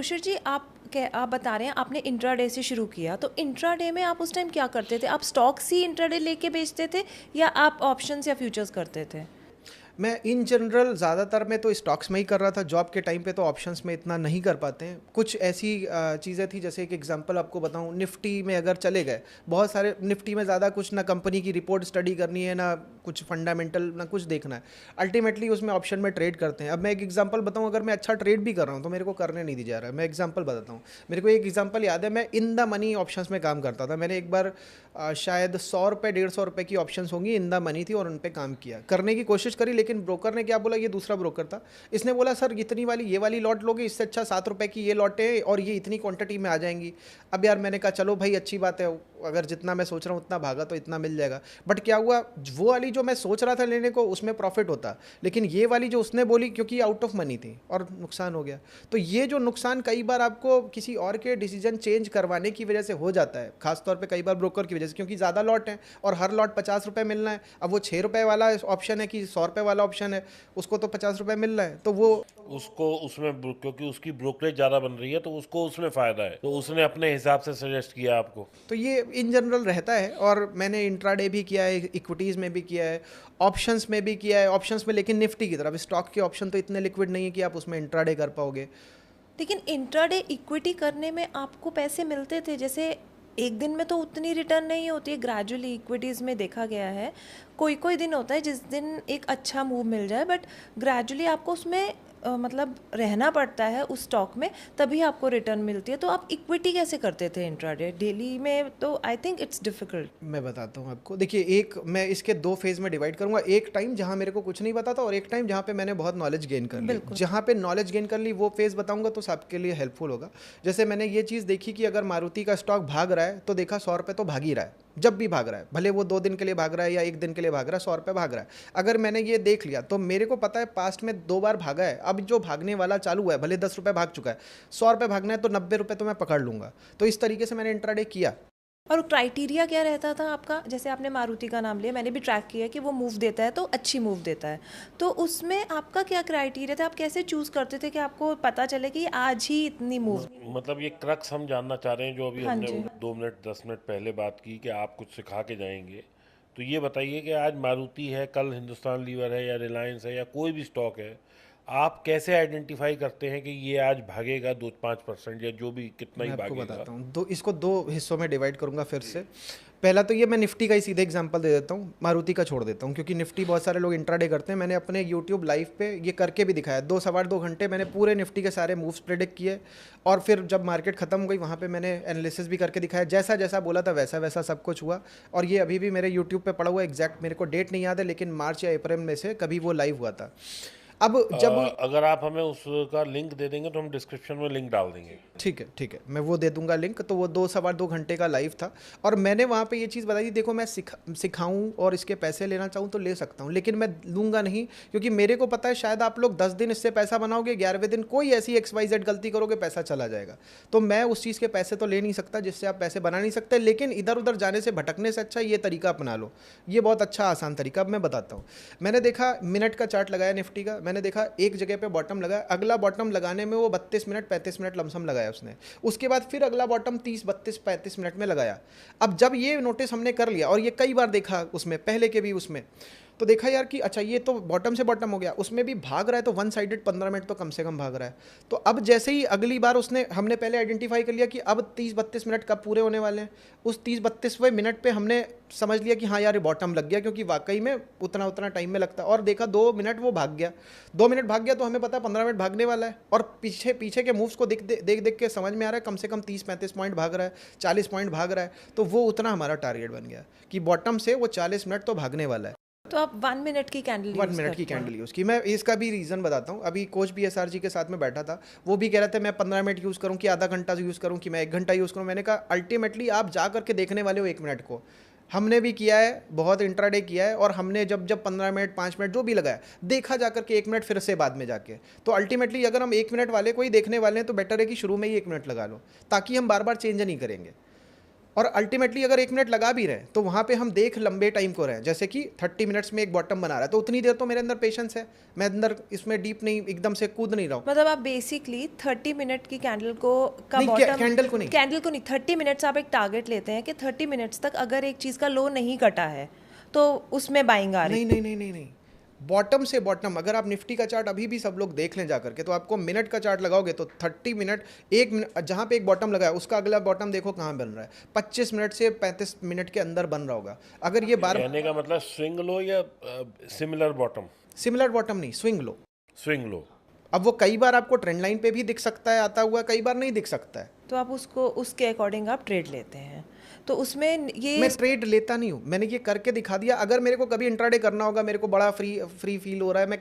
कुशर जी, आप बता रहे हैं आपने इंट्राडे से शुरू किया, तो इंट्राडे में आप उस टाइम क्या करते थे? आप स्टॉक्स ही इंट्राडे लेके बेचते थे या आप ऑप्शंस या फ्यूचर्स करते थे? मैं इन जनरल ज़्यादातर मैं तो स्टॉक्स में ही कर रहा था। जॉब के टाइम पे तो ऑप्शंस में इतना नहीं कर पाते हैं। कुछ ऐसी चीज़ें थी, जैसे एक एग्जांपल आपको बताऊं, निफ्टी में अगर चले गए, बहुत सारे निफ्टी में ज़्यादा कुछ ना कंपनी की रिपोर्ट स्टडी करनी है, ना कुछ फंडामेंटल, ना कुछ देखना है। अल्टीमेटली उसमें ऑप्शन में ट्रेड करते हैं। अब मैं एक एग्जांपल बताऊं, अगर मैं अच्छा ट्रेड भी कर रहा हूं तो मेरे को करने नहीं दी जा रहा है। मैं एग्जांपल बताता हूँ। मेरे को एक एग्जांपल याद है, मैं इन द मनी ऑप्शंस में काम करता था। मैंने एक बार शायद 100 रुपये 150 रुपये की ऑप्शंस होंगी, इन द मनी थी, और उन पे काम किया, करने की कोशिश करी। लेकिन ब्रोकर ने क्या बोला, ये दूसरा ब्रोकर था, इसने बोला सर इतनी वाली ये वाली लॉट लोगे, इससे अच्छा 7 रुपये की ये लॉट है और ये इतनी क्वांटिटी में आ जाएंगी। अब यार मैंने कहा चलो भाई अच्छी बात है, अगर जितना मैं सोच रहा हूँ उतना भागा तो इतना मिल जाएगा। बट क्या हुआ, वो वाली जो मैं सोच रहा था लेने को उसमें प्रॉफिट होता, लेकिन ये वाली जो उसने बोली, क्योंकि आउट ऑफ मनी थी, और नुकसान हो गया। तो ये जो नुकसान कई बार आपको किसी और के डिसीजन चेंज करवाने की वजह से हो जाता है, खासतौर पे कई बार ब्रोकर की वजह से, क्योंकि ज़्यादा लॉट है और हर लॉट 50 रुपये मिलना है। अब वो 6 रुपये वाला ऑप्शन है कि 100 रुपये वाला ऑप्शन है, उसको तो 50 रुपये मिल रहा है, तो वो उसको उसमें क्योंकि उसकी ब्रोकरेज ज़्यादा बन रही है तो उसको उसमें फ़ायदा है, तो उसने अपने हिसाब से सजेस्ट किया आपको। तो ये इन जनरल रहता है। और मैंने इंट्राडे भी किया है, इक्विटीज़ में भी किया है, ऑप्शंस में भी किया है। ऑप्शंस में लेकिन निफ्टी की तरफ, स्टॉक के ऑप्शन तो इतने लिक्विड नहीं है कि आप उसमें इंट्राडे कर पाओगे। लेकिन इंट्राडे इक्विटी करने में आपको पैसे मिलते थे? जैसे एक दिन में तो उतनी रिटर्न नहीं होती है, ग्रेजुअली इक्विटीज़ में देखा गया है। कोई कोई दिन होता है जिस दिन एक अच्छा मूव मिल जाए, बट ग्रेजुअली आपको उसमें मतलब रहना पड़ता है उस स्टॉक में, तभी आपको रिटर्न मिलती है। तो आप इक्विटी कैसे करते थे इंट्राडे? डेली में तो आई थिंक इट्स डिफ़िकल्ट। मैं बताता हूँ आपको। देखिए, एक मैं इसके दो फेज़ में डिवाइड करूँगा। एक टाइम जहाँ मेरे को कुछ नहीं पता था, और एक टाइम जहाँ पे मैंने बहुत नॉलेज गेन कर ली। बिल्कुल। जहाँ पे नॉलेज गेन कर ली वो फेज़ बताऊँगा तो सबके लिए हेल्पफुल होगा। जैसे मैंने ये चीज़ देखी कि अगर मारुति का स्टॉक भाग रहा है तो देखा 100 रुपये तो भाग ही रहा है, जब भी भाग रहा है, भले वो 2 दिन के लिए भाग रहा है या 1 दिन के लिए भाग रहा है, 100 रुपये भाग रहा है। अगर मैंने ये देख लिया तो मेरे को पता है पास्ट में 2 बार भागा है, अब जो भागने वाला चालू है, भले 10 रुपये भाग चुका है, 100 रुपये भागना है तो 90 रुपये तो मैं पकड़ लूँगा। तो इस तरीके से मैंने इंट्राडे किया। और क्राइटेरिया क्या रहता था आपका? जैसे आपने मारुति का नाम लिया, मैंने भी ट्रैक किया कि वो मूव देता है तो अच्छी मूव देता है, तो उसमें आपका क्या क्राइटेरिया था? आप कैसे चूज़ करते थे कि आपको पता चले कि आज ही इतनी मूव? मतलब ये क्रक्स हम जानना चाह रहे हैं, जो अभी हाँ हमने जी। 2 मिनट 10 मिनट पहले बात की कि आप कुछ सिखा के जाएंगे। तो ये बताइए कि आज मारुति है, कल हिंदुस्तान लीवर है, या रिलायंस है, या कोई भी स्टॉक है, आप कैसे आइडेंटिफाई करते हैं कि ये आज भागेगा 2-5% या जो भी कितना मैं ही आपको भागेगा? बताता हूँ, इसको दो हिस्सों में डिवाइड करूंगा फिर से। पहला तो ये, मैं निफ्टी का ही सीधे एग्जांपल दे देता हूँ, मारुति का छोड़ देता हूँ, क्योंकि निफ्टी बहुत सारे लोग इंट्राडे करते हैं। मैंने अपने यूट्यूब लाइव पे ये करके भी दिखाया, 2 सवा 2 घंटे मैंने पूरे निफ्टी के सारे मूव्स प्रेडिक्ट किए, और फिर जब मार्केट खत्म हो गई वहाँ पे मैंने एनालिसिस भी करके दिखाया, जैसा जैसा बोला था वैसा वैसा सब कुछ हुआ। और ये अभी भी मेरे यूट्यूब पे पड़ा हुआ है, एग्जैक्ट मेरे को डेट नहीं याद है, लेकिन मार्च या अप्रैल में से कभी वो लाइव हुआ था। अब जब अगर आप हमें उसका लिंक दे देंगे तो हम डिस्क्रिप्शन में लिंक डाल देंगे। ठीक है, ठीक है, मैं वो दे दूंगा लिंक। तो वो 2 सवा 2 घंटे का लाइव था, और मैंने वहाँ पे ये चीज़ बताई थी, देखो मैं सिखाऊं और इसके पैसे लेना चाहूँ तो ले सकता हूँ, लेकिन मैं लूँगा नहीं, क्योंकि मेरे को पता है शायद आप लोग 10 दिन इससे पैसा बनाओगे, 11वें दिन कोई ऐसी XYZ गलती करोगे, पैसा चला जाएगा। तो मैं उस चीज़ के पैसे तो ले नहीं सकता जिससे आप पैसे बना नहीं सकते, लेकिन इधर उधर जाने से, भटकने से अच्छा ये तरीका अपना लो। ये बहुत अच्छा आसान तरीका। अब मैं बताता हूँ। मैंने देखा मिनट का चार्ट लगाया निफ्टी का, मैंने देखा एक जगह पे बॉटम लगाया, अगला बॉटम लगाने में वो 32 मिनट 35 मिनट लमसम लगाया उसने, उसके बाद फिर अगला बॉटम 30 32 35 मिनट में लगाया। अब जब ये नोटिस हमने कर लिया, और ये कई बार देखा उसमें, पहले के भी उसमें, तो देखा यार कि अच्छा ये तो बॉटम से बॉटम हो गया, उसमें भी भाग रहा है तो वन साइडेड 15 मिनट तो कम से कम भाग रहा है। तो अब जैसे ही अगली बार हमने पहले आइडेंटिफाई कर लिया कि अब 30-32 मिनट कब पूरे होने वाले हैं, उस 30-32वें मिनट पे हमने समझ लिया कि हाँ यार ये बॉटम लग गया, क्योंकि वाकई में उतना उतना टाइम में लगता है। और देखा 2 मिनट वो भाग गया, 2 मिनट भाग गया, तो हमें पता है 15 मिनट भागने वाला है, और पीछे पीछे के मूव्स को देख देख के समझ में आ रहा है कम से कम 30-35 पॉइंट भाग रहा है, 40 पॉइंट भाग रहा है। तो वो उतना हमारा टारगेट बन गया कि बॉटम से वो 40 मिनट तो भागने वाला है। तो आप 1 मिनट की कैंडल 1 मिनट की कैंडल यूज़ की। मैं इसका भी रीज़न बताता हूँ। अभी कोच BSR जी के साथ में बैठा था, वो भी कह रहे थे मैं 15 मिनट यूज़ करूँ कि आधा घंटा यूज़ करूँ कि मैं 1 घंटा यूज़ करूँ। मैंने कहा अल्टीमेटली आप जा करके देखने वाले हो 1 मिनट को। हमने भी किया है, बहुत इंट्राडे किया है, और हमने जब जब 15 मिनट 5 मिनट जो भी लगाया, देखा जा करके 1 मिनट फिर से बाद में जाके। तो अल्टीमेटली अगर हम 1 मिनट वाले को ही देखने वाले हैं तो बेटर है कि शुरू में ही 1 मिनट लगा लो, ताकि हम बार बार चेंज नहीं करेंगे। और अल्टीमेटली अगर 1 मिनट लगा भी रहे हैं तो वहाँ पे हम देख लंबे टाइम को रहे हैं, जैसे कि 30 मिनट्स में एक बॉटम बना रहा है, तो उतनी देर तो मेरे अंदर पेशेंस है, मैं अंदर इसमें डीप नहीं एकदम से कूद नहीं रहा हूँ। मतलब आप बेसिकली 30 मिनट की कैंडल को का नहीं, बॉटम, कैंडल को नहीं, कैंडल को नहीं, 30 मिनट्स आप एक टारगेट लेते हैं कि 30 मिनट्स तक अगर एक चीज़ का लो नहीं कटा है तो उसमें बाइंग आ रही नहीं नहीं नहीं नहीं नहीं, बॉटम से बॉटम। अगर आप निफ्टी का चार्ट अभी भी सब लोग देख लें जा करके, तो आपको मिनट का चार्ट लगाओगे तो 30 मिनट, 1 मिनट जहाँ पे एक बॉटम लगा है उसका अगला बॉटम देखो कहाँ बन रहा है, 25 मिनट से 35 मिनट के अंदर बन रहा होगा। अगर ये बार कहने का मतलब स्विंग लो या सिमिलर बॉटम? सिमिलर बॉटम नहीं, स्विंग लो। Swing low. अब वो कई बार आपको ट्रेंड लाइन पे भी दिख सकता है आता हुआ, कई बार नहीं दिख सकता है। तो आप उसको उसके अकॉर्डिंग आप ट्रेड लेते हैं। तो उसमें ये मैं ट्रेड लेता नहीं हूँ, मैंने ये करके दिखा दिया। अगर मेरे को कभी इंट्राडे करना होगा, मेरे को बड़ा फ्री फील हो रहा है, मैं